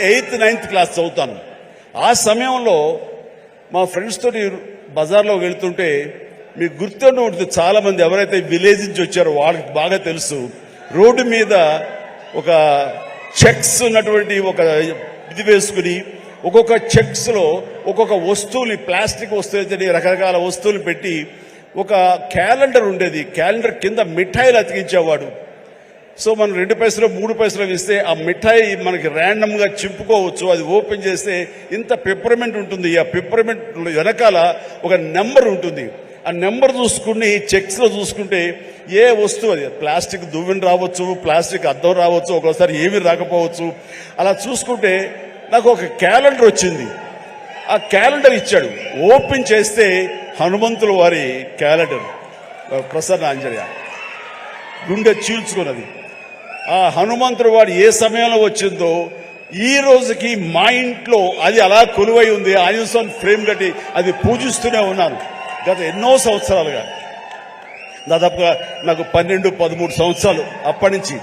8th 9th class చదువుతాను. ఆ సమయంలో మా ఫ్రెండ్స్ తోటి బజార్లో వెళ్తుంటే మీకు గుర్తుండి ఉంటుంది, చాలా మంది ఎవరైతే విలేజ్ నుంచి వచ్చారో వాళ్ళకి బాగా తెలుసు, రోడ్డు మీద ఒక చెక్స్ ఉన్నటువంటి ఒక ఇది వేసుకుని ఒక్కొక్క చెక్స్ లో ఒక్కొక్క వస్తువుని, ప్లాస్టిక్ వస్తువులు, రకరకాల వస్తువులు పెట్టి ఒక క్యాలెండర్ ఉండేది. క్యాలెండర్ కింద మిఠాయిలు అతికించేవాడు. సో మనం 2 పైసలు 3 పైసలు ఇస్తే ఆ మిఠాయి మనకి ర్యాండమ్ గా చింపుకోవచ్చు. అది ఓపెన్ చేస్తే ఇంత పెప్పర్మెంట్ ఉంటుంది. ఆ పెప్పర్మెంట్ వెనకాల ఒక నెంబర్ ఉంటుంది. ఆ నెంబర్ చూసుకుని చెక్స్ లో చూసుకుంటే ఏ వస్తువు, అది ప్లాస్టిక్ దువ్వెన రావచ్చు, ప్లాస్టిక్ అద్దం రావచ్చు, ఒక్కోసారి ఏమీ రాకపోవచ్చు. అలా చూసుకుంటే నాకు ఒక క్యాలెండర్ వచ్చింది. ఆ క్యాలెండర్ ఇచ్చాడు. ఓపెన్ చేస్తే హనుమంతుల వారి క్యాలెండర్, ప్రసన్న ఆంజనేయ, గుండె చీల్చుకున్నది. ఆ హనుమంతుడు వాడు ఏ సమయంలో వచ్చిందో ఈ రోజుకి మా ఇంట్లో అది అలా కొలువై ఉంది. ఆంజనేయ ఫ్రేమ్ కట్టి అది పూజిస్తూనే ఉన్నాను గత ఎన్నో సంవత్సరాలుగా. దాదాపుగా నాకు 12-13 సంవత్సరాలు అప్పటి నుంచి